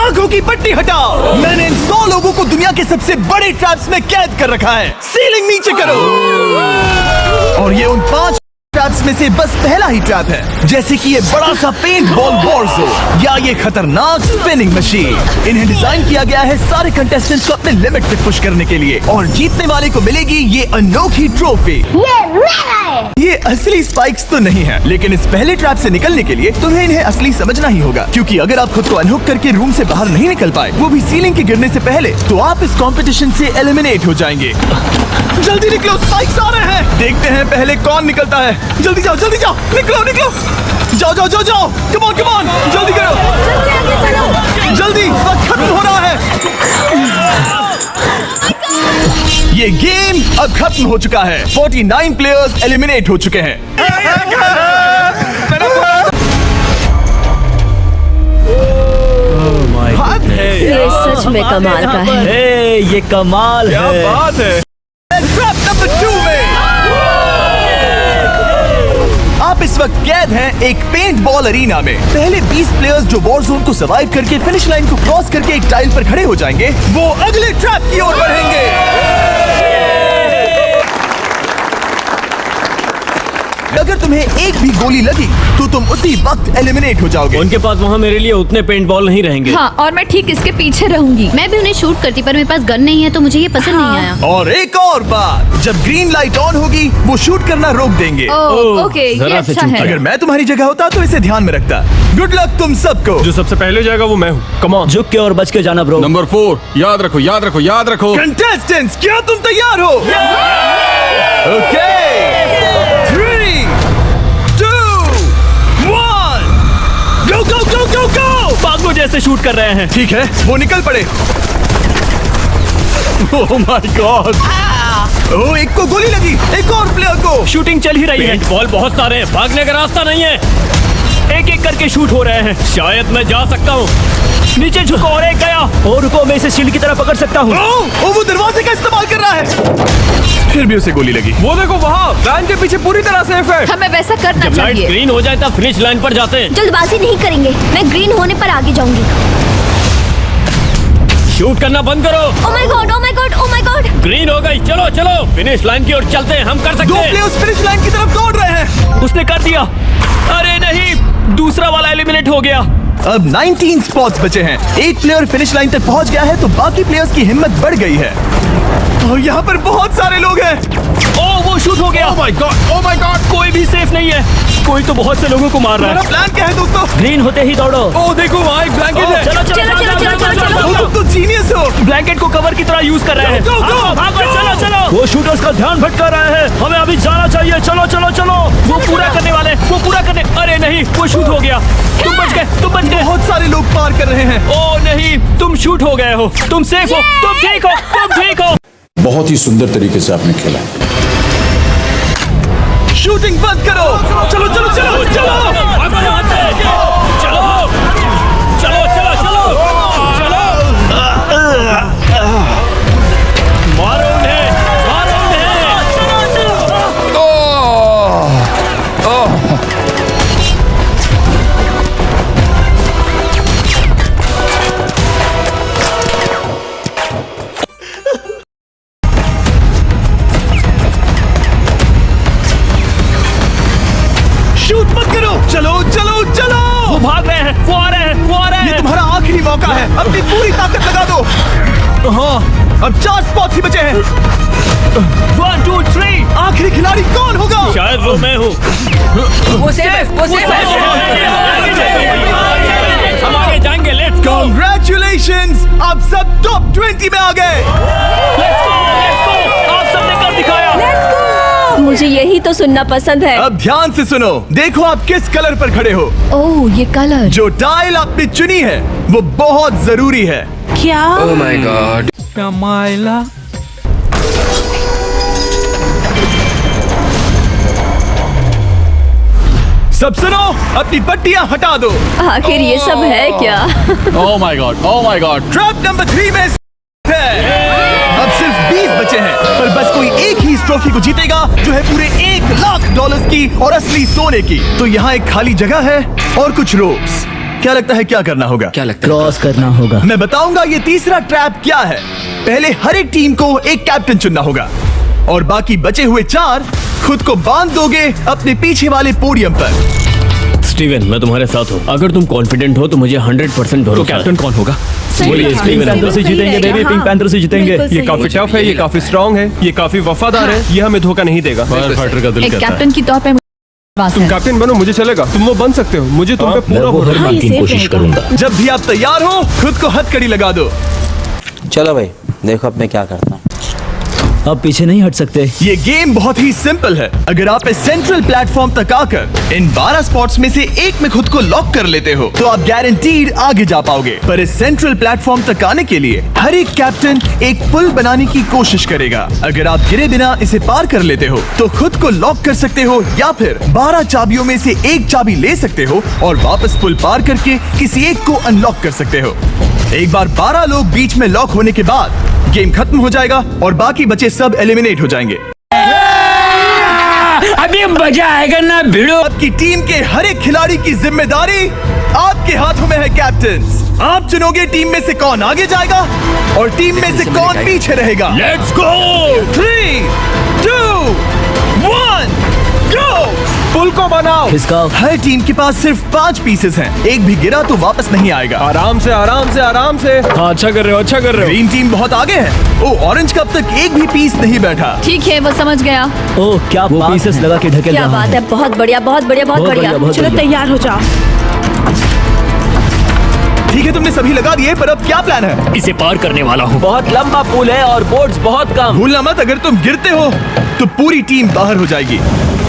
आंखों की पट्टी हटाओ। मैंने इन 100 लोगों को दुनिया के सबसे बड़े ट्रैप्स में कैद कर रखा है। सीलिंग नीचे करो। और ये उन 5 ट्रैप्स में से बस पहला ही ट्रैप है, जैसे कि ये बड़ा सा पेंट बॉल वॉरज़ोन या ये खतरनाक स्पिनिंग मशीन। इन्हें डिजाइन किया गया है सारे कंटेस्टेंट्स को अपने लिमिट तक पुश करने के लिए, और जीतने वाले को मिलेगी ये अनोखी ट्रॉफी। ये मेरा है। ये असली स्पाइक्स तो नहीं है, लेकिन इस पहले ट्रैप से निकलने के लिए तुम्हें इन्हें असली समझना ही होगा, क्योंकि अगर आप खुद को अनहुक करके रूम से बाहर नहीं निकल पाए, वो भी सीलिंग के गिरने से पहले, तो आप इस कंपटीशन से एलिमिनेट हो जाएंगे। जल्दी निकलो, स्पाइक्स आ रहे हैं। देखते हैं पहले कौन निकलता है। जल्दी जाओ, निकलो। जाओ, कम ऑन, जल्दी करो, जल्दी, वक्त खत्म हो रहा है। ये गेम अब खत्म हो चुका है। 49 प्लेयर्स एलिमिनेट हो चुके हैं। ये सच में कमाल का है। ये कमाल क्या है। बात है। ट्रैप नंबर 2 में आप इस वक्त कैद हैं एक पेंट बॉल अरीना में। पहले 20 प्लेयर्स जो वॉर जोन को सर्वाइव करके फिनिश लाइन को क्रॉस करके एक टाइल पर खड़े हो जाएंगे, वो अगले ट्रैप की ओर बढ़ेंगे। अगर तुम्हें एक भी गोली लगी तो तुम उसी वक्त एलिमिनेट हो जाओगे। उनके पास वहाँ मेरे लिए उतने पेंट बॉल नहीं रहेंगे। हाँ, और मैं ठीक इसके पीछे रहूंगी। मैं भी उन्हें शूट करती, पर मेरे पास गन नहीं है तो मुझे ये पसंद नहीं आया। और एक और बात, जब ग्रीन लाइट ऑन होगी वो शूट करना रोक देंगे। ओके, ये जरा से अच्छा है। अगर मैं तुम्हारी जगह होता तो इसे ध्यान में रखता। गुड लक तुम सबको। जो सबसे पहले जाएगा वो मैं हूँ। Come on. झुक के और बच के जाना ब्रो। नंबर 4 याद रखो। कंटेस्टेंट्स, क्या तुम तैयार हो? Okay, 3, 2, 1, go! पागलों जैसे शूट कर रहे हैं। ठीक है, वो निकल पड़े। ओह माय गॉड। ओह, एक को गोली लगी, एक और प्लेयर को। शूटिंग चल ही रही है। पेंट बॉल बहुत सारे हैं, भागने का रास्ता नहीं है। एक एक करके शूट हो रहे हैं। शायद मैं जा सकता हूँ। नीचे झुको और एक गया। और रुको, मैं इसे शील्ड की तरह पकड़ सकता हूँ। ओह, वो दरवाजे का इस्तेमाल कर रहा है। फिर भी उसे गोली लगी। वो देखो वहाँ, वैन के पीछे पूरी तरह सेफ है। हमें वैसा करना जब लाइट चाहिए। ग्रीन हो जाए तब फिनिश लाइन पर जाते हैं। जल्दबाजी नहीं करेंगे, मैं ग्रीन होने पर आगे जाऊंगी। शूट करना बंद करो। ओह माय गॉड। ग्रीन हो गई। चलो फिनिश लाइन की ओर चलते हैं। हम कर सकते 2 हैं। प्लेयर्स फिनिश लाइन की तरफ दौड़ रहे हैं। उसने कर दिया। अरे नहीं, दूसरा वाला एलिमिनेट हो गया। अब 19 स्पॉट्स बचे हैं। एक प्लेयर फिनिश लाइन तक पहुंच गया है, तो बाकी प्लेयर्स की हिम्मत बढ़ गई है। और यहाँ पर बहुत सारे लोग हैं। ओह, वो शूट हो गया। ओह माय गॉड। कोई भी सेफ नहीं है। कोई तो बहुत से लोगों को मार रहा मेरा है। प्लान क्या है दोस्तों? ग्रीन होते ही दौड़ो। ओह देखो वहाँ एक ब्लैंकेट है। चलो वो तुम तो जीनियस हो। ब्लैंकेट को कवर की तरह यूज कर रहे हैं। Go, go, go, भागो, चलो। वो शूटर्स का ध्यान भटका रहे हैं। हमें अभी जाना चाहिए। चलो। वो पूरा करने। अरे नहीं, वो शूट हो गया। तुम बच गए। बहुत सारे लोग पार कर रहे हैं। ओह नहीं, तुम शूट हो गए हो। तुम सेफ हो। तुम ठीक हो। बहुत ही सुंदर तरीके से आपने खेला। शूटिंग बंद करो। चलो। भागो यहाँ से। चलो। मारो उन्हें। शूट मत करो। चलो। वो भाग रहे हैं। वो आ रहे हैं। ये तुम्हारा आखिरी मौका है। अपनी पूरी ताकत लगा दो। हाँ, अब 4 स्पॉट्स ही बचे हैं। 1, 2, 3। आखिरी खिलाड़ी कौन होगा? शायद वो मैं हूँ। वो सेफ हम आगे जाएंगे। Let's go. Congratulations! आप सब टॉप 20 में आ गए। Let's go. आप सबने कर दिखाया। मुझे यही तो सुनना पसंद है। अब ध्यान से सुनो। देखो आप किस कलर पर खड़े हो। ओह, ये कलर। जो टाइल आपने चुनी है वो बहुत जरूरी है। क्या? ओह माय गॉड। सब सुनो, अपनी पट्टियां हटा दो। आखिर ये सब है क्या? ओह माय गॉड। ट्रैप नंबर 3 में है। अब सिर्फ 20 बचे हैं, पर बस कोई एक ही इस ट्रॉफी को जीतेगा जो है पूरे $1 लाख की और असली सोने की। तो यहाँ एक खाली जगह है और कुछ रोप्स। क्या लगता है क्या करना होगा? क्या लगता है? क्रॉस करना होगा। मैं बताऊंगा ये तीसरा ट्रैप क्या है। पहले हर एक टीम को एक कैप्टन चुनना होगा और बाकी बचे हुए 4 खुद को बांध दोगे अपने पीछे वाले पोडियम पर। स्टीवन, मैं तुम्हारे साथ हूँ। अगर तुम कॉन्फिडेंट हो तो मुझे 100% भरोसा है। कैप्टन कौन होगा? बोलिए, पिंक पैंथर से जीतेंगे बेबी, पिंक पैंथर से जीतेंगे। बिल्कुल ये सही। काफी टफ है, ये काफी स्ट्रांग है, ये काफी वफादार है, ये हमें धोखा नहीं देगा। फायर फाइटर का दिल एक कहता है। कैप्टन की तौर पे विश्वास तुम है। कैप्टन बनो, मुझे चलेगा। तुम वो बन सकते हो, मुझे तुम पे पूरा भरोसा हाँ, है। ये की safe कोशिश रहेगा। करूंगा। जब भी आप तैयार हो खुद को हथकड़ी लगा दो। चलो भाई, देखो अब मैं क्या करता हूँ। अब पीछे नहीं हट सकते। ये गेम बहुत ही सिंपल है। अगर आप इस सेंट्रल प्लेटफॉर्म तक आकर इन 12 स्पॉट्स में से एक में खुद को लॉक कर लेते हो तो आप गारंटीड आगे जा पाओगे। पर इस सेंट्रल प्लेटफॉर्म तक आने के लिए हर एक कैप्टन एक पुल बनाने की कोशिश करेगा। अगर आप गिरे बिना इसे पार कर लेते हो तो खुद को लॉक कर सकते हो या फिर 12 चाबियों में से एक चाबी ले सकते हो और वापस पुल पार करके किसी एक को अनलॉक कर सकते हो। एक बार 12 लोग बीच में लॉक होने के बाद गेम खत्म हो जाएगा और बाकी बचे सब एलिमिनेट हो जाएंगे। अभी मजा आएगा ना भिड़ो। आपकी टीम के हर एक खिलाड़ी की जिम्मेदारी आपके हाथों में है कैप्टन। आप चुनोगे टीम में से कौन आगे जाएगा और टीम में से कौन पीछे रहेगा। Let's go. 3, 2, 1, गो। पुल को बनाओ। खिसकाओ। हर टीम के पास सिर्फ 5 पीसेस हैं। एक भी गिरा तो वापस नहीं आएगा। आराम से आराम से आराम से। हाँ, अच्छा कर रहे हो, अच्छा कर रहे ग्रीन टीम बहुत आगे है। ओ, ऑरेंज का अब तक एक भी पीस नहीं बैठा। ठीक है, वो समझ गया। हो। ओह, क्या वो पीसेस लगा के ढकेल क्या रहा बात है। है, बहुत बढ़िया, बहुत बढ़िया, बहुत बहुत बढ़िया। बढ़िया, बहुत चलो बढ़िया। तैयार हो जाओ। ठीक है, तुमने सभी लगा दिए, पर अब क्या प्लान है? इसे पार करने वाला हूँ। बहुत लंबा पुल है और बोट्स बहुत कम। भूलना मत, अगर तुम गिरते हो तो पूरी टीम बाहर हो जाएगी।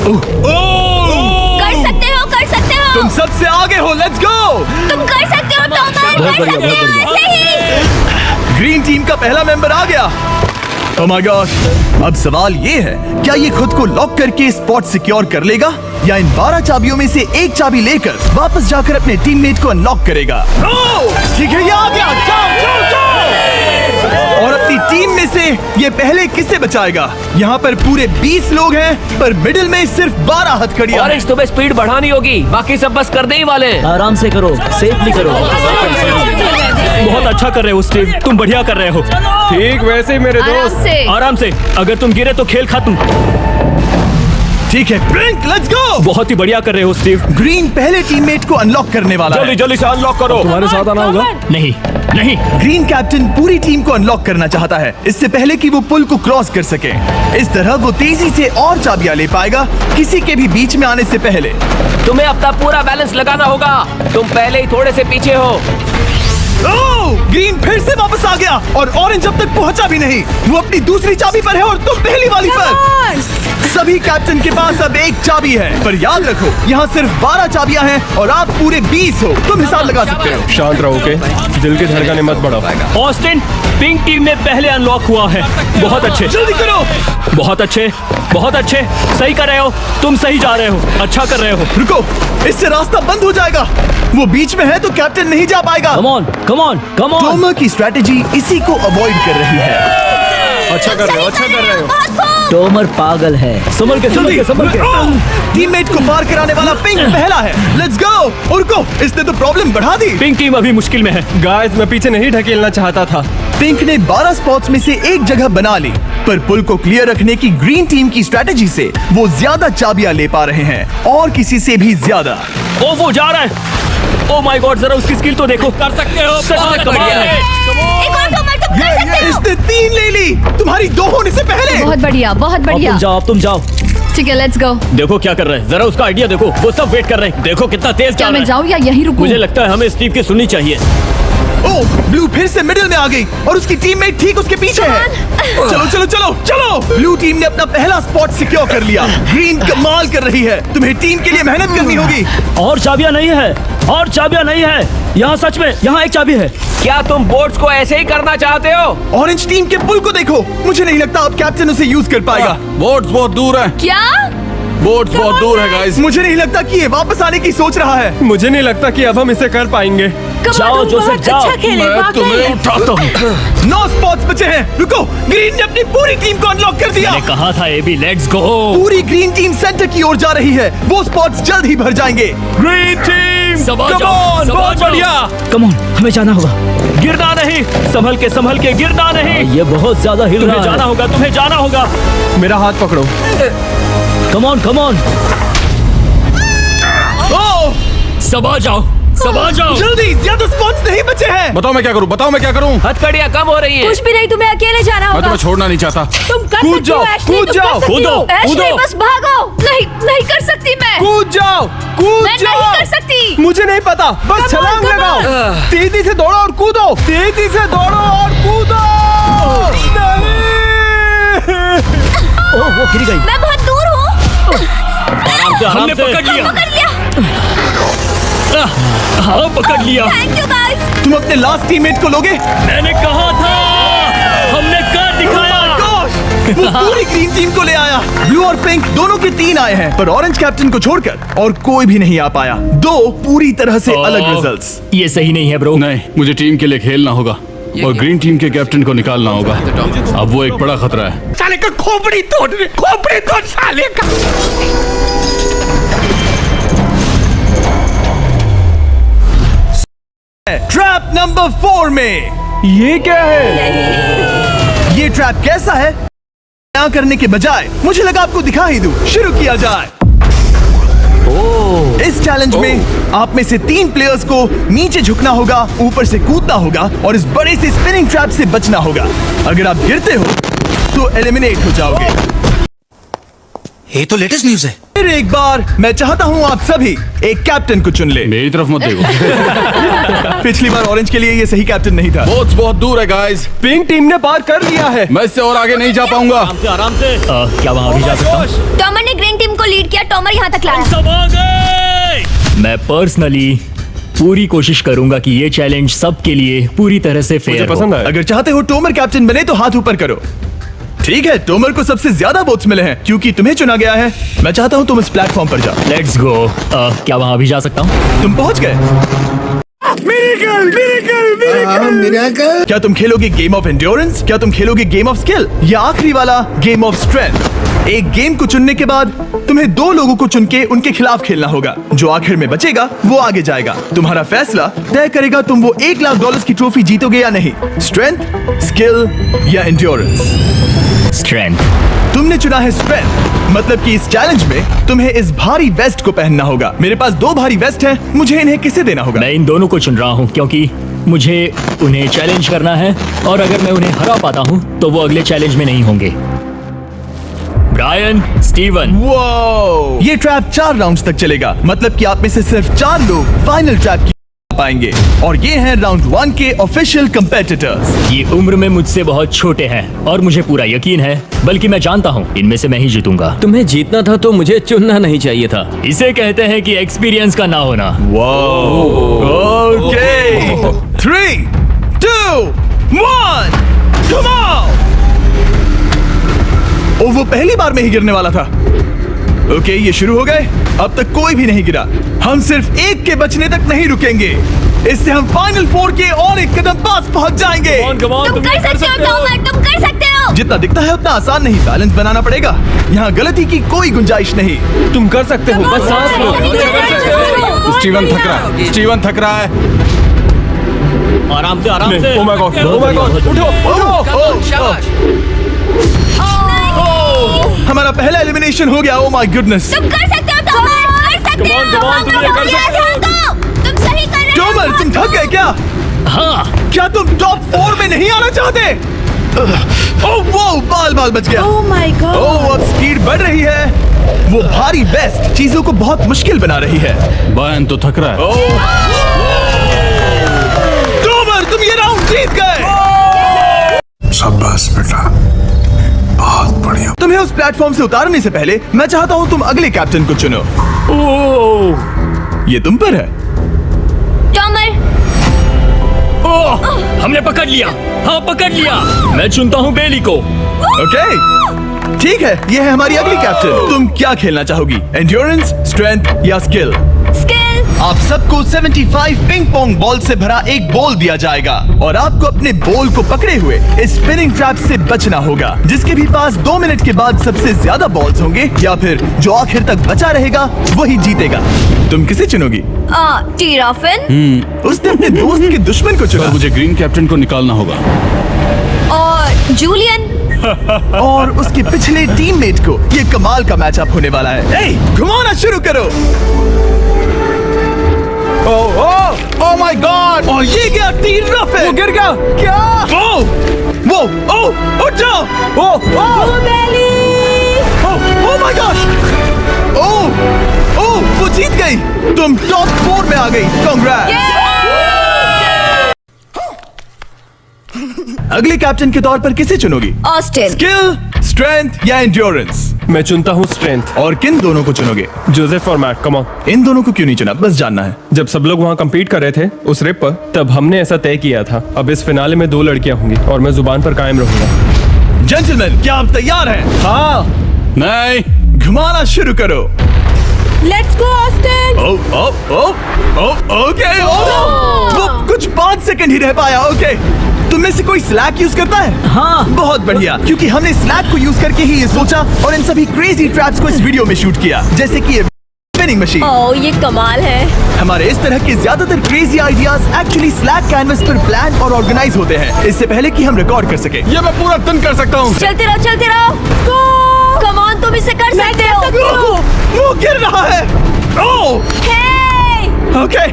कर सकते हो, कर सकते हो। तुम सबसे आगे हो, लेट्स गो। तुम कर सकते हो, टॉमर, कर सकते हो। ऐसे ही। ग्रीन टीम का पहला मेंबर आ गया। Oh my gosh! अब सवाल ये है, क्या ये खुद को लॉक करके स्पॉट सिक्योर कर लेगा या इन 12 चाबियों में से एक चाबी लेकर वापस जाकर अपने टीममेट को अनलॉक करेगा? ठीक है, ये आ गया। जाओ, जाओ, जाओ। और अपनी टीम में से ये पहले किसे बचाएगा? यहाँ पर पूरे 20 लोग हैं, पर मिडिल में सिर्फ 12 हथकड़ियां हैं। ऑरेंज, तुम्हें स्पीड बढ़ानी होगी, बाकी सब बस करने ही वाले हैं। आराम से करो, सेफली करो। बहुत अच्छा कर रहे हो स्टीव, तुम बढ़िया कर रहे हो। ठीक वैसे ही मेरे आराम दोस्त। से। आराम से, अगर तुम गिरे तो खेल खत्म। ठीक है, ब्रिंक, लेट्स गो। बहुत ही बढ़िया कर रहे हो स्टीव। ग्रीन पहले टीममेट को अनलॉक करने वाला जल्दी है। जल्दी से अनलॉक करो। तुम्हारे साथ आना होगा। नहीं नहीं, ग्रीन कैप्टन पूरी टीम को अनलॉक करना चाहता है, इससे पहले कि वो पुल को क्रॉस कर सके। इस तरह वो तेजी से और चाबियां ले पाएगा, किसी के भी बीच में आने से पहले। तुम्हें अपना पूरा बैलेंस लगाना होगा, तुम पहले ही थोड़े से पीछे हो। ग्रीन फिर से वापस आ गया और ऑरेंज अब तक पहुंचा भी नहीं। वो अपनी दूसरी चाबी पर है और तुम पहली वाली पर। सभी कैप्टन के पास अब एक चाबी है, पर याद रखो यहाँ सिर्फ 12 चाबियां हैं और आप पूरे 20 हो। तुम हिसाब लगा सकते हो। शांत रहो, ओके? दिल की धड़कनें मत बढ़ाओ। ऑस्टिन पिंक टीम में पहले अनलॉक हुआ है। बहुत अच्छे, जल्दी करो। बहुत अच्छे, बहुत अच्छे। सही कर रहे हो, तुम सही जा रहे हो, अच्छा कर रहे हो। रुको, इससे रास्ता बंद हो जाएगा। वो बीच में है तो कैप्टन नहीं जा पाएगा। Come on, come on, come on. Tomar की स्ट्रेटेजी इसी को अवॉइड कर रही है। अच्छा कर रहे हो, अच्छा कर रहे हो। टोमर पागल है। संभल के, संभल के, संभल के। टीममेट को पार कराने वाला पिंक पहला है। Let's go. रुको, इसने तो प्रॉब्लम बढ़ा दी। पिंक टीम अभी मुश्किल में है। गाइस, मैं पीछे नहीं ढकेलना चाहता था। पिंक ने 12 स्पॉट्स में से एक जगह बना ली, पर पुल को क्लियर रखने की ग्रीन टीम की स्ट्रेटेजी से वो ज्यादा चाबियां ले पा रहे हैं और किसी से भी ज्यादा। ओ, वो जा रहा है। ओ माय गॉड, जरा उसकी स्किल तो देखो। कर सकते हो, सच में कमाल है। एक और टॉमर, तुम कर सकते हो। इसने 3 ले ली, तुम्हारी 2 होने से पहले। बहुत बढ़िया, बहुत अब बढ़िया। तुम जाओ, अब तुम जाओ। ठीक है, लेट्स गो। देखो क्या कर रहे हैं, जरा उसका आइडिया देखो। वो सब वेट कर रहे हैं, देखो कितना तेज क्या जा रहा मैं है। जाऊँ या यहीं रुकूं? मुझे लगता है हमें स्टीव की सुननी चाहिए। ओ, ब्लू फिर से मिडिल में आ गई और उसकी टीममेट ठीक उसके पीछे है। चलो चलो चलो चलो। ब्लू टीम ने अपना पहला स्पॉट सिक्योर कर लिया। ग्रीन कमाल कर रही है, तुम्हें टीम के लिए मेहनत करनी होगी। और चाबियां नहीं है, और चाबियां नहीं है। यहाँ सच में, यहाँ एक चाबी है। क्या तुम बोट्स को ऐसे ही करना चाहते हो? ऑरेंज टीम के पुल को देखो, मुझे नहीं लगता अब कैप्टन उसे यूज कर पाएगा। बोट्स बहुत दूर है, क्या? बोट्स बहुत दूर है गाइस। मुझे नहीं लगता कि ये वापस आने की सोच रहा है। मुझे नहीं लगता कि अब हम इसे कर पाएंगे। जाओ जोसेफ, जाओ। मैं तुम्हें उठाता हूँ। 9 स्पॉट्स बचे हैं। रुको, ग्रीन ने अपनी पूरी टीम को अनलॉक कर दिया। मैंने कहा था एबी, लेट्स गो। पूरी ग्रीन टीम सेंटर की ओर जा रही है। वो स्पॉट्स जल्द ही भर जाएंगे। ग्रीन टीम टीम संभाल Come जाओ, on, संभाल बहुत जाओ। बढ़िया। कम ऑन, हमें जाना होगा। गिरना नहीं, संभल के गिरना नहीं। ये बहुत ज्यादा हिल रहा है। जाना होगा, तुम्हें जाना होगा। मेरा हाथ पकड़ो। Come on. संभाल जाओ। जल्दी, ज्यादा स्पॉट्स नहीं बचे हैं। बताओ मैं क्या करूं? हथकड़ियाँ कम हो रही है। कुछ भी नहीं, तुम्हें अकेले जाना मैं होगा। तुम्हें छोड़ना नहीं चाहता। तुम कर कूद सकती हो, जाओ, एशली, कूद तुम जाओ, कर सकती हो। कूदो, एशली, कूदो। बस भागो। नहीं कर सकती मैं। कूद जाओ। मैं नहीं कर सकती। मुझे नहीं पता, बस Come on, छलांग come लगाओ। तेजी से दौड़ो और कूदो। नहीं। वो गिर गई। मैं बहुत दूर हूँ। हमने पकड़ लिया। पकड़ लिया। हाँ, पकड़ लिया। Thank you guys. तुम अपने लास्ट टीममेट को लोगे? मैंने कहा था, हमने कर दिखाया। वो पूरी ग्रीन टीम को ले आया। ब्लू और पिंक दोनों के 3 आए हैं, पर ऑरेंज कैप्टन को छोड़कर और कोई भी नहीं आ पाया। 2 पूरी तरह से अलग रिजल्ट्स। ये सही नहीं है ब्रो। नहीं, मुझे टीम के लिए खेलना होगा और ग्रीन टीम के कैप्टन को निकालना होगा। अब वो एक बड़ा खतरा है। साले का खोपड़ी तोड़ साले का। ट्रैप नंबर 4 में ये क्या है? ये ट्रैप कैसा है ना करने के बजाय मुझे लगा आपको दिखा ही दूं। शुरू किया जाए। इस चैलेंज में आप में से 3 प्लेयर्स को नीचे झुकना होगा, ऊपर से कूदना होगा और इस बड़े से स्पिनिंग ट्रैप से बचना होगा। अगर आप गिरते हो तो एलिमिनेट हो जाओगे। ये तो लेटेस्ट न्यूज़ है। फिर एक बार मैं चाहता हूँ आप सभी एक कैप्टन को चुन ले। मेरी तरफ मत देखो। पिछली बार ऑरेंज के लिए ये सही कैप्टन नहीं था। बोट्स बहुत दूर है गाइस। पिंक टीम ने पार कर लिया है। मैं इससे और आगे नहीं जा पाऊंगा। आराम से। क्या वहाँ भी जा सकता हूँ? टॉमर ने ग्रीन टीम को लीड किया। टॉमर यहाँ तक लाया। मैं पर्सनली पूरी कोशिश करूंगा कि ये चैलेंज सबके लिए पूरी तरह से फेयर मुझे पसंद आया। अगर चाहते हो टोमर कैप्टन बने तो हाथ ऊपर करो। ठीक है, टोमर को सबसे ज्यादा वोट्स मिले हैं क्योंकि तुम्हें चुना गया है। मैं चाहता हूँ तुम इस प्लेटफॉर्म पर जाओ। Let's go. क्या वहाँ भी जा सकता हूँ? तुम पहुंच गए। क्या तुम खेलोगे गेम ऑफ एंड्योरेंस? क्या तुम खेलोगे गेम ऑफ स्किल या आखिरी वाला गेम ऑफ स्ट्रेंथ? एक गेम को चुनने के बाद तुम्हें 2 लोगों को चुन के उनके खिलाफ खेलना होगा। जो आखिर में बचेगा वो आगे जाएगा। तुम्हारा फैसला तय करेगा तुम वो $1 लाख की ट्रॉफी जीतोगे या नहीं। स्ट्रेंथ, स्किल या एंड्योरेंस? स्ट्रेंथ। तुमने चुना है स्ट्रेंथ, मतलब कि इस चैलेंज में तुम्हें इस भारी वेस्ट को पहनना होगा। मेरे पास 2 भारी वेस्ट हैं, मुझे इन्हें किसे देना होगा? मैं इन दोनों को चुन रहा हूँ क्योंकि मुझे उन्हें चैलेंज करना है और अगर मैं उन्हें हरा पाता हूँ तो वो अगले चैलेंज में नहीं होंगे। Brian, Steven. वो ये ट्रैप 4 राउंड्स तक चलेगा, मतलब कि आप में से सिर्फ 4 लोग फाइनल ट्रैप की पाएंगे और ये हैं राउंड 1 के ऑफिशियल कंपेटिटर्स। ये उम्र में मुझसे बहुत छोटे हैं और मुझे पूरा यकीन है, बल्कि मैं जानता हूँ इनमें से मैं ही जीतूंगा। तुम्हें जीतना था तो मुझे चुनना नहीं चाहिए था। इसे कहते हैं कि एक्सपीरियंस का ना होना। Okay, 3, 2, 1, come on. ओ, वो पहली बार में ही गिरने वाला था। ओके, ये शुरू हो गए। अब तक कोई भी नहीं गिरा। हम सिर्फ एक के बचने तक नहीं रुकेंगे। इससे हम फाइनल 4 के और एक कदम पास पहुंच जाएंगे। तुम कर सकते हो टॉमर, तुम कर सकते हो। जितना दिखता है उतना आसान नहीं, बैलेंस बनाना पड़ेगा। यहाँ गलती की कोई गुंजाइश नहीं। तुम कर सकते हो, बस सांस लो। स्टीवन थक रहा है। आराम से। Oh my God, oh my God, उठो। शाबाश। हमारा पहला एलिमिनेशन हो गया। Oh my goodness. तुम कर सकते हो टॉमर, कर सकते हो। तुम ये कर सकते हो। तुम सही कर रहे हो। टोमर, तुम थक गए क्या? हाँ। क्या तुम टॉप 4 में नहीं आना चाहते? ओह वो बाल बच गया। Oh my God. ओह, अब स्पीड बढ़ रही है। वो भारी वेस्ट चीजों को बहुत मुश्किल बना रही है। बहन तो थक रहा है। टोमर, तुम ये राउंड जीत गए। शाबाश बेटा, बहुत बढ़िया। तुम्हें उस प्लेटफॉर्म से उतारने से पहले मैं चाहता हूँ तुम अगले कैप्टन को चुनो। ये तुम पर है। टॉमर, हमने पकड़ लिया। हाँ, पकड़ लिया। मैं चुनता हूँ बेली को। ओके, ठीक है, ये है हमारी अगली कैप्टन। तुम क्या खेलना चाहोगी, एंड्योरेंस, स्ट्रेंथ या स्किल? स्किल। आप सबको 75 पिंग पोंग बॉल से भरा एक बॉल दिया जाएगा और आपको अपने बॉल को पकड़े हुए इस स्पिनिंग ट्रैप से बचना होगा। जिसके भी पास 2 मिनट के बाद सबसे ज्यादा बॉल्स होंगे या फिर जो आखिर तक बचा रहेगा वही जीतेगा। तुम किसे चुनोगी? टीराफिन उसने अपने दोस्त के दुश्मन को पर चुना मुझे ग्रीन कैप्टन को निकालना होगा। और जूलियन। और उसके पिछले टीममेट को। ये कमाल का मैचअप होने वाला है। घुमाना शुरू करो। ओह माय गॉड! और ये गया टीराफिन। वो गिर गया। क्या? वो उठ जाओ। ओह माय गॉड! ओह वो जीत गई। तुम टॉप 4 में आ गई। कांग्रेट्स। अगले कैप्टन के तौर पर किसे चुनोगी? ऑस्टिन। स्किल, स्ट्रेंथ या एंड्योरेंस? मैं चुनता हूँ स्ट्रेंथ। और किन दोनों को चुनोगे? जोसेफ और मैट, कम ऑन। इन दोनों को क्यों नहीं चुना? बस जानना है। जब सब लोग वहाँ कम्पीट कर रहे थे उस रेप पर, तब हमने ऐसा तय किया था। अब इस फिनाले में 2 लड़कियां होंगी और मैं जुबान पर कायम रहूंगा। जेंटलमैन, क्या आप तैयार हैं? हाँ। नहीं। घुमाना शुरू करो। Let's go Austin. ओके। वो कुछ 5 सेकंड ही रह पाया। ओके, तुम में से कोई स्लैक यूज करता है? हाँ। बहुत बढ़िया, क्योंकि हमने स्लैक को यूज करके ही ये सोचा और इन सभी क्रेजी ट्रैप्स को इस वीडियो में शूट किया, जैसे कि ये स्पिनिंग मशीन। ओह ये कमाल है। हमारे इस तरह के ज्यादातर crazy ideas actually slack canvas पर प्लान और ऑर्गेनाइज होते हैं, इससे पहले कि हम रिकॉर्ड कर सके। ये मैं पूरा दिन कर सकता हूँ। चलते रहो। कम ऑन, तुम इसे कर सकते हो। वो गिर रहा है। ओके,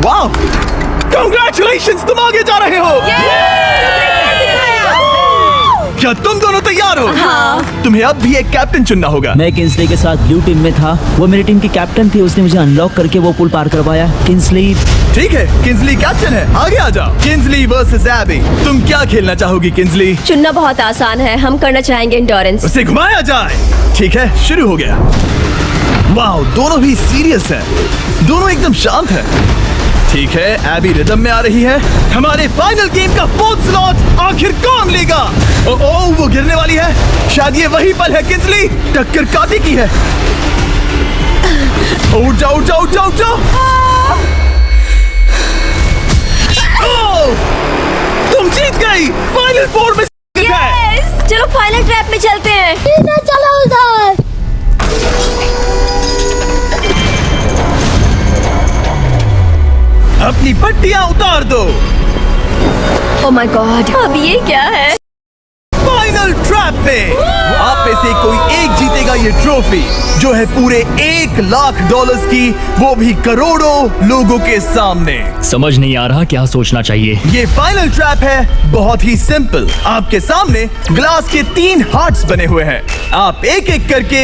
वाओ, कांग्रेचुलेशंस, तुम आगे जा रहे हो। क्या तुम दोनों तैयार हो? हाँ। तुम्हें अब भी एक कैप्टन चुनना होगा। मैं किंसली के साथ ब्लू टीम में था। वो मेरी टीम की कैप्टन थी। उसने मुझे अनलॉक करके वो पुल पार करवाया। किंसली। ठीक है, किंसली कैप्टन है। आगे आ जाओ। किंसली वर्सेस एबी, तुम क्या खेलना चाहोगी किंसली? चुनना बहुत आसान है। हम करना चाहेंगे एंडोरेंस। उसे घुमाया जाए। ठीक है, शुरू हो गया। वाओ, दोनों भी सीरियस हैं। दोनों एकदम शांत हैं। ठीक है, एबी रिदम में आ रही है। हमारे फाइनल गेम का 4th स्लॉट आखिर कौन लेगा? ओह, वो गिरने वाली है। शायद ये वही पल है। किंसली, टक्कर काटी की है। उठ जाओ। तुम जीत गई। फाइनल 4 में है। चलो फाइनल ट्रैप में चलते हैं। चलो उधर। अपनी पट्टियां उतार दो। ओह माय गॉड, अब ये क्या है? फाइनल ट्रैप में आप में से कोई एक जीतेगा ये ट्रॉफी, जो है पूरे $1,00,000 की, वो भी करोड़ों लोगों के सामने। समझ नहीं आ रहा क्या सोचना चाहिए। ये फाइनल ट्रैप है, बहुत ही सिंपल। आपके सामने ग्लास के 3 हार्ट्स बने हुए हैं। आप एक एक करके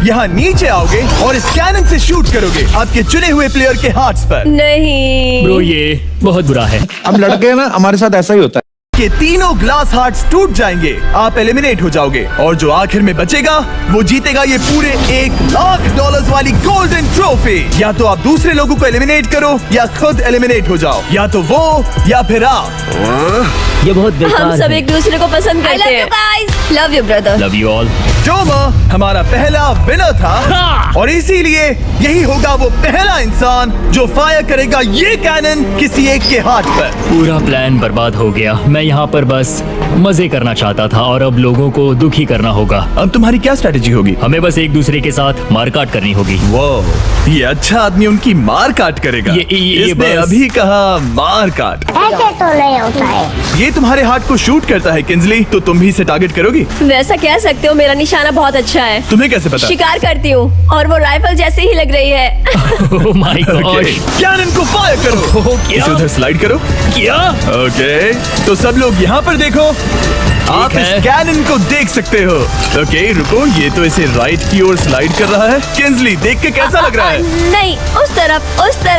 यहाँ नीचे आओगे और इस कैनन से शूट करोगे आपके चुने हुए प्लेयर के हार्ट्स पर। नहीं ब्रो, ये बहुत बुरा है। हम लड़के हैं ना, हमारे साथ ऐसा ही होता है। के तीनों ग्लास हार्ट्स टूट जाएंगे। आप एलिमिनेट हो जाओगे और जो आखिर में बचेगा वो जीतेगा ये पूरे $1,00,000 वाली गोल्डन ट्रॉफी। या तो आप दूसरे लोगों को एलिमिनेट करो या खुद एलिमिनेट हो जाओ, या तो वो या फिर आप। ये बहुत बेकार हम सब है। एक दूसरे को पसंद I करते love you हैं। guys. Love you brother. Love you all. Tomer हमारा पहला विनर था और इसीलिए यही होगा वो पहला इंसान जो फायर करेगा ये कैनन किसी एक के हाथ पर। पूरा प्लान बर्बाद हो गया। मैं यहाँ पर बस मजे करना चाहता था और अब लोगों को दुखी करना होगा। अब तुम्हारी क्या स्ट्रेटेजी होगी? हमें बस एक दूसरे के साथ मारकाट करनी होगी। वो ये अच्छा आदमी उनकी मार काट करेगा। ये इसने बस- अभी कहा मार काट। ऐसे तो नहीं होता है। ये तुम्हारे हार्ट को शूट करता है किंसली, तो तुम भी इसे टारगेट करोगी? वैसा कह सकते हो, मेरा निशाना बहुत अच्छा है। तुम्हें कैसे पता? शिकार करती हूँ और वो राइफल जैसे ही लग रही है। ओह माय गॉड। कैनन को फायर करो। इसे उधर स्लाइड करो। क्या? ओके, तो सब लोग यहाँ पर देखो। आप इस है। कैनन को देख सकते हो। ओके, रुको, ये तो इसे राइट की ओर स्लाइड कर रहा है। किंसली, देख के कैसा लग रहा है? नहीं, उस तरफ।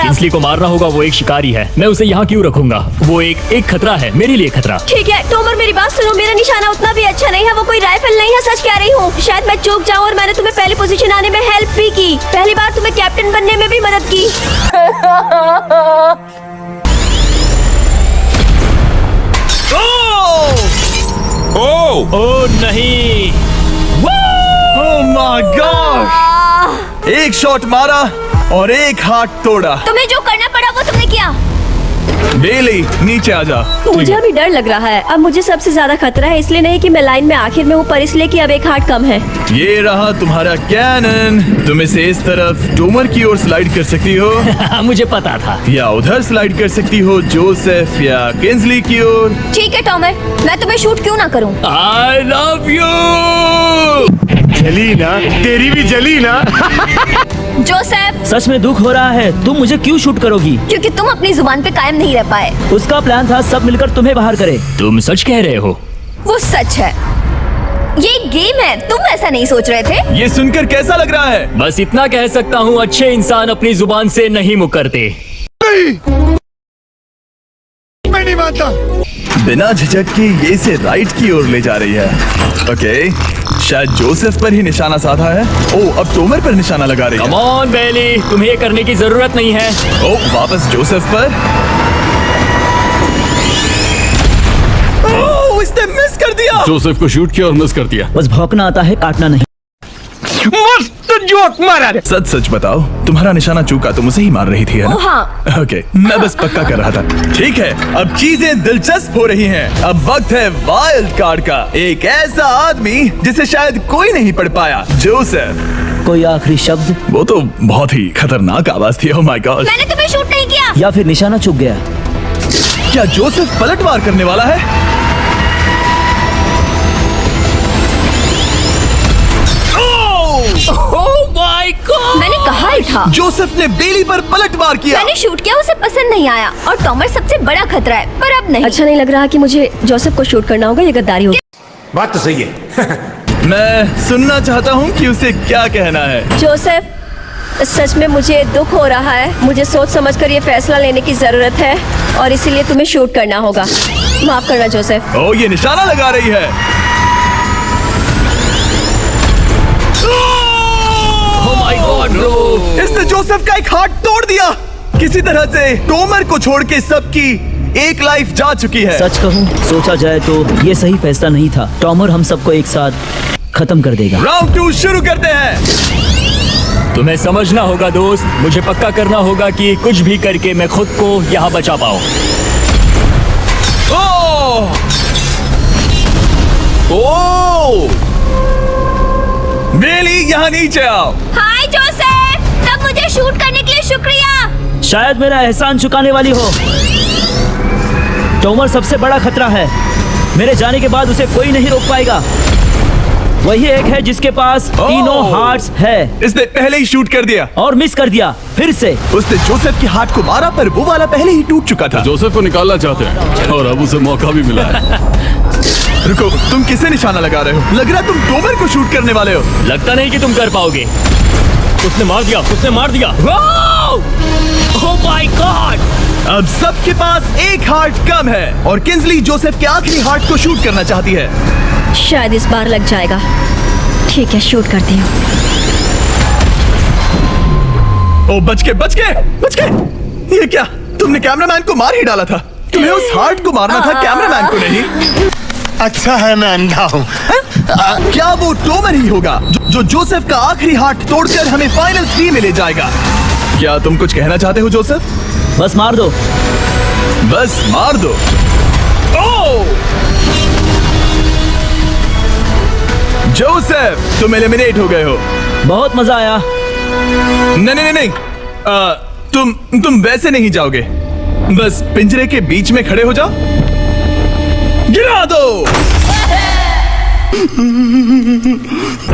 किंसली को मारना होगा। वो एक शिकारी है। मैं उसे यहाँ क्यों रखूंगा? वो एक खतरा है, मेरे लिए खतरा। ठीक है टोमर, मेरी बात सुनो। मेरा निशाना उतना भी अच्छा नहीं है। वो कोई राइफल नहीं है, सच कह रही हूँ। शायद मैं चूक जाऊँ और मैंने तुम्हें पहली पोजीशन आने में हेल्प भी की। पहली बार तुम्हें कैप्टन बनने में भी मदद की। ओह नहीं। ओह माय गॉड! एक शॉट मारा और एक हाथ तोड़ा। तुम्हें जो करना पड़ा वो तुमने किया। बेली नीचे आ जा। मुझे अभी डर लग रहा है। अब मुझे सबसे ज्यादा खतरा है, इसलिए नहीं कि मैं लाइन में आखिर में हूँ, पर इसलिए कि अब एक हार्ट कम है। ये रहा तुम्हारा कैनन। तुम इसे इस तरफ टोमर की ओर स्लाइड कर सकती हो मुझे पता था। या उधर स्लाइड कर सकती हो जोसेफ या किंजली की ओर। ठीक है टॉमर, मैं तुम्हें शूट क्यों ना करूँ। I love you. जली ना, तेरी भी जली ना। जोसेफ, सच में दुख हो रहा है। तुम मुझे क्यों शूट करोगी? क्योंकि तुम अपनी जुबान पे कायम नहीं रह पाए। उसका प्लान था सब मिलकर तुम्हें बाहर करे। तुम सच कह रहे हो? वो सच है। ये एक गेम है, तुम ऐसा नहीं सोच रहे थे। ये सुनकर कैसा लग रहा है? बस इतना कह सकता हूँ, अच्छे इंसान अपनी जुबान से नहीं मुकरते। मैं नहीं मानता। बिना झिझक के ये इसे राइट की ओर ले जा रही है। ओके, शायद जोसेफ पर ही निशाना साधा है। ओ, अब टोमर पर निशाना लगा रही है। कम ऑन बेली, तुम्हें ये करने की जरूरत नहीं है। ओ, वापस जोसेफ पर। ओ, इसने मिस कर दिया। जोसेफ को शूट किया और मिस कर दिया। बस भौंकना आता है, काटना नहीं। मस्त जोक मारा रे। सच सच बताओ, तुम्हारा निशाना चूका, तुम उसे ही मार रही थी, है ना? ओ हाँ। ओके, मैं बस पक्का कर रहा था। ठीक है, अब चीजें दिलचस्प हो रही हैं। अब वक्त है वाइल्ड कार्ड का। एक ऐसा आदमी जिसे शायद कोई नहीं पढ़ पाया, जोसेफ। कोई आखिरी शब्द? वो तो बहुत ही खतरनाक आवाज थी। ओह माय गॉड। मैंने तुम्हें शूट नहीं किया। या फिर निशाना चूक गया? क्या जोसेफ पलटवार करने वाला है? Oh my God! मैंने कहा ही था। जोसेफ ने बेली पर पलटवार किया। मैंने शूट किया, उसे पसंद नहीं आया। और टॉमर सबसे बड़ा खतरा है, पर अब नहीं। अच्छा नहीं लग रहा कि मुझे जोसेफ को शूट करना होगा, ये गद्दारी होगी। बात तो सही है। मैं सुनना चाहता हूँ कि उसे क्या कहना है। जोसेफ, सच में मुझे दुख हो रहा है। मुझे सोच समझकर ये फैसला लेने की जरूरत है और इसीलिए तुम्हें शूट करना होगा। माफ करना जोसेफ। ओ, ये निशाना लगा रही है। इसने जोसेफ का एक हाथ तोड़ दिया। किसी तरह से टोमर को छोड़ के सबकी एक लाइफ जा चुकी है। सच कहूँ, सोचा जाए तो ये सही फैसला नहीं था। टॉमर हम सबको एक साथ खत्म कर देगा। राउंड 2 शुरू करते हैं। तुम्हें समझना होगा दोस्त, मुझे पक्का करना होगा कि कुछ भी करके मैं खुद को यहाँ बचा पाऊँ। ओह! बेली, यहाँ नीचे आओ। हाय जोसेफ, तब मुझे शूट करने के लिए शुक्रिया। शायद मेरा एहसान चुकाने वाली हो। टोमर सबसे बड़ा खतरा है। मेरे जाने के बाद उसे कोई नहीं रोक पाएगा। वही एक है जिसके पास तीनों हार्ट्स है। इसने पहले ही शूट कर दिया और मिस कर दिया फिर से। उसने जोसेफ के हाथ को मारा, पर वो वाला पहले ही टूट चुका था। जोसेफ को निकालना चाहते हैं और अब उसे मौका भी मिला है। रुको, तुम किसे निशाना लगा रहे हो? लग रहा तुम टोमर को शूट करने वाले हो। लगता नहीं कि तुम कर पाओगे। उसने मार दिया, उसने मार दिया। Oh my God! अब सबके पास एक हार्ट कम है और किंजली जोसेफ के आखिरी हार्ट को शूट करना चाहती है। शायद इस बार लग जाएगा। ठीक है, शूट करती हूँ। ओ, बच के। ये क्या? तुमने कैमरामैन को मार ही डाला था। तुम्हें उस हार्ट को मारना था, कैमरामैन को नहीं। अच्छा है मैं अंधा हूँ। क्या वो टोमर ही होगा जो जोसेफ का आखिरी हार्ट तोड़कर हमें फाइनल 3 में ले जाएगा? क्या तुम कुछ कहना चाहते हो जोसेफ? बस मार दो। बस मार दो। ओह! जोसेफ, तुम एलिमिनेट हो गए हो। बहुत मजा आया। नहीं। तुम वैसे नहीं जाओगे। बस पिंजरे के बीच में खड़े हो जाओ। गिरा दो।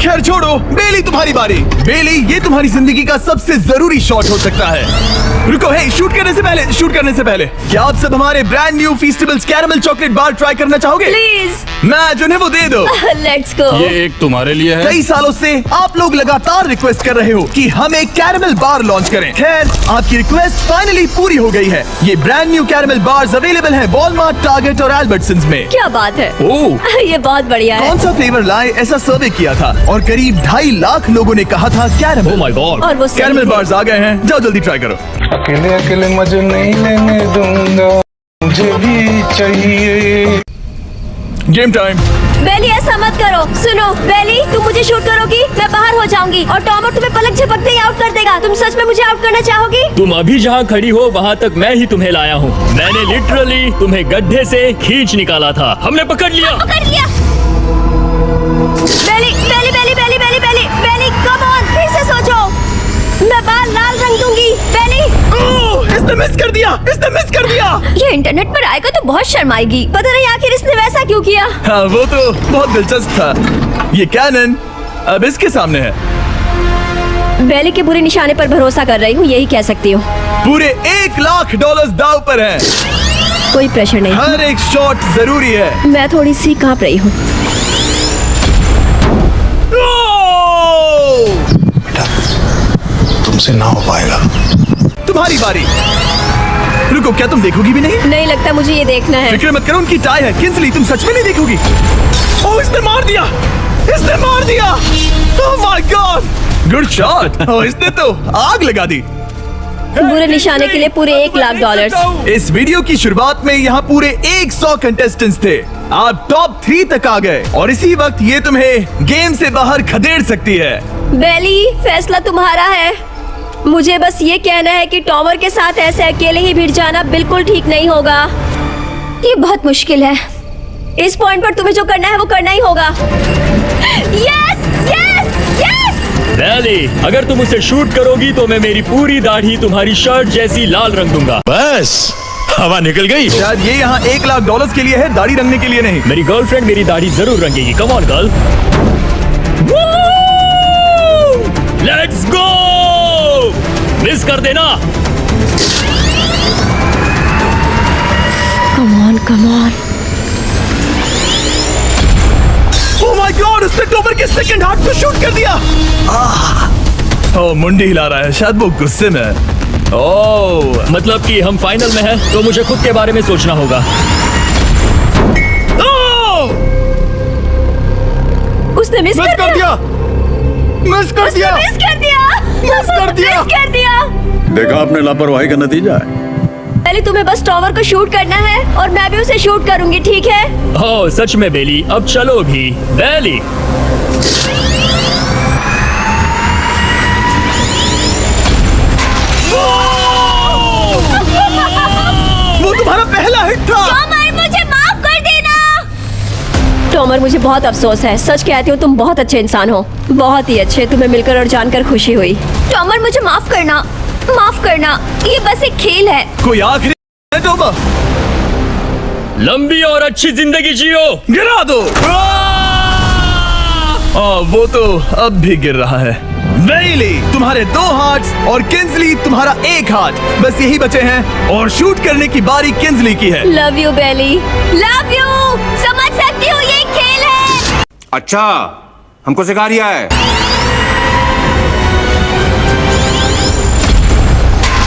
खैर छोड़ो, बेली तुम्हारी बारी। बेली, ये तुम्हारी जिंदगी का सबसे जरूरी शॉट हो सकता है। रुको, हे, शूट करने से पहले क्या आप सब हमारे brand new Feastables caramel chocolate bar try करना चाहोगे? प्लीज। मैं उन्हें वो दे दो। Let's go. ये एक तुम्हारे लिए है। कई सालों से आप लोग लगातार रिक्वेस्ट कर रहे हो कि हम एक कैरेमल बार लॉन्च करें। खैर, आपकी रिक्वेस्ट फाइनली पूरी हो गई है। ये brand new caramel bars available हैं वॉलमार्ट, टारगेट और एल्बर्टसन्स में। क्या बात है। ओह, ये बहुत बढ़िया है। कौन सा फ्लेवर लाए, ऐसा सर्वे किया था और करीब 2.5 लाख लोगों ने कहा था कैरेमल। Oh my God! और वो सही कैरेमल है। बार्स आ गए हैं, जाओ जल्दी ट्राई करो। अकेले अकेले मजे नहीं लेने दूंगा, मुझे भी चाहिए। Game time. बेली ऐसा मत करो। सुनो बेली, तुम मुझे शूट करोगी, मैं बाहर हो जाऊंगी और टॉमर तुम्हें पलक झपकते ही आउट कर देगा। तुम सच में मुझे आउट करना चाहोगी? तुम अभी जहाँ खड़ी हो वहाँ तक मैं ही तुम्हें लाया हूँ। मैंने लिटरली तुम्हें गड्ढे से खींच निकाला था। हमने पकड़ लिया। पकड़ लिया। बेली बेली बेली बेली बेली बेली बेली, कम ऑन, फिर से सोचो। मैं बाल लाल रंग दूंगी। बेली, ओह, इसने मिस कर दिया, इसने मिस कर दिया। ये इंटरनेट पर आएगा तो बहुत शर्माएगी। पता नहीं आखिर इसने वैसा क्यों किया। हाँ, वो तो बहुत दिलचस्प था। ये कैनन अब इसके सामने है। बेली के बुरे निशाने पर भरोसा कर रही हूँ, यही कह सकती हूँ। पूरे $1,00,000 दाव पर है। कोई प्रेशर नहीं। हर एक शॉट जरूरी है। मैं थोड़ी सी कांप रही हूँ। तुमसे ना हो पाएगा। तुम्हारी बारी। रुको, क्या तुम देखोगी भी नहीं? नहीं लगता मुझे ये देखना है। फिक्र मत करो, उनकी टाई है। किंसली, तुम सच में नहीं देखोगी? ओह, इसने मार दिया, इसने मार दिया। Oh my god, good shot. Oh, इसने तो आग लगा दी। बुरे निशाने के लिए पूरे $1,00,000। इस वीडियो की शुरुआत में यहाँ पूरे 100 कंटेस्टेंट्स थे। आप टॉप 3 तक आ गए और इसी वक्त ये तुम्हें गेम से बाहर खदेड़ सकती है। बेली, फैसला तुम्हारा है। मुझे बस ये कहना है कि टॉमर के साथ ऐसे अकेले ही भिड़ जाना बिल्कुल ठीक नहीं होगा। ये बहुत मुश्किल है। इस पॉइंट पर तुम्हें जो करना है वो करना ही होगा। Yes yes yes. बेली, अगर तुम उसे शूट करोगी तो मैं मेरी पूरी दाढ़ी तुम्हारी शर्ट जैसी लाल रंग दूंगा। बस हवा निकल गई। शायद ये यहाँ $1,00,000 के लिए है, दाढ़ी रंगने के लिए नहीं। मेरी गर्लफ्रेंड मेरी दाढ़ी जरूर रंगेगी। Come on girl, let's go. Miss कर देना। Come on come on. Oh my god, उसने टॉमर के सेकंड हार्ट को शूट कर दिया। ओह, मुंडी हिला रहा है, शायद वो गुस्से में है। ओह, मतलब कि हम फाइनल में हैं, तो मुझे खुद के बारे में सोचना होगा। उसने मिस कर दिया। मिस कर दिया। मिस कर दिया। मिस कर दिया। मिस कर दिया। देखा आपने लापरवाही का नतीजा है। पहले तुम्हें बस टॉवर को शूट करना है और मैं भी उसे शूट करूंगी, ठीक है? ओह सच में बेली, अब चलो भी। बेली, वो तुम्हारा पहला हिट था। टॉमर, मुझे माफ कर देना। टॉमर, मुझे बहुत अफसोस है। सच कहती हूँ, तुम बहुत अच्छे इंसान हो, बहुत ही अच्छे। तुम्हें मिलकर और जानकर खुशी हुई। टॉमर, मुझे माफ करना, माफ करना। ये बस एक खेल है। कोई आखिरी है टॉमर? लंबी और अच्छी जिंदगी जियो। गिरा दो। वो तो अब भी गिर रहा है। बेली, तुम्हारे 2 हार्ट्स और किंसली तुम्हारा 1 हार्ट, बस यही बचे हैं और शूट करने की बारी किंसली की है। Love you Bailey, love you. समझ सकती हूँ, ये एक खेल है। अच्छा, हमको सिखा रिया है।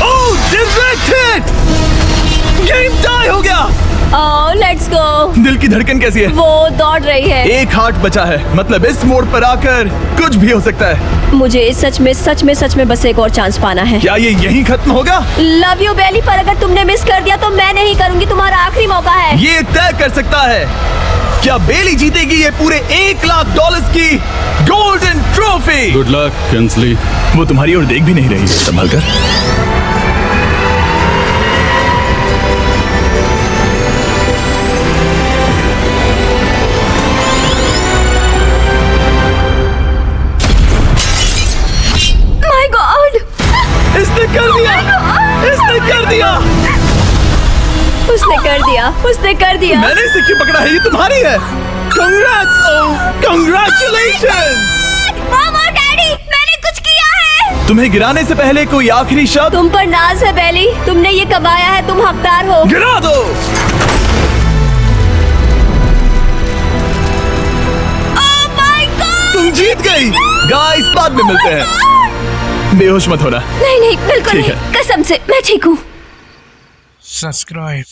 ओह, डायरेक्ट हिट। गेम टाई हो गया। ओह, लेट्स गो। दिल की धड़कन कैसी है? वो दौड़ रही है। 1 हार्ट बचा है, मतलब इस मोड़ पर आकर कुछ भी हो सकता है। मुझे सच में बस एक और चांस पाना है। क्या ये यहीं खत्म होगा? लव यू बेली, पर अगर तुमने मिस कर दिया तो मैं नहीं करूंगी। तुम्हारा आखिरी मौका है। ये तय कर सकता है क्या बेली जीतेगी ये पूरे $1,00,000 की golden trophy. Good luck Kingsley. वो तुम्हारी ओर देख भी नहीं रही, संभल कर। माय गॉड, इसने कर दिया, इसने कर दिया। उसने कर दिया, उसने कर दिया। मैंने इसे क्यों पकड़ा है? ये तुम्हारी है। Congrats, congratulations। मॉम और डैडी, मैंने कुछ किया है। तुम्हें गिराने से पहले कोई आखिरी शब्द? तुम पर नाज है बेली, तुमने ये कमाया है, तुम हकदार हो। गिरा दो। Oh my God! तुम जीत गई। गाइस, बाद में मिलते हैं। बेहोश मत होना। नहीं नहीं, बिल्कुल ठीक नहीं, है। कसम से मैं ठीक हूँ। सब्सक्राइब।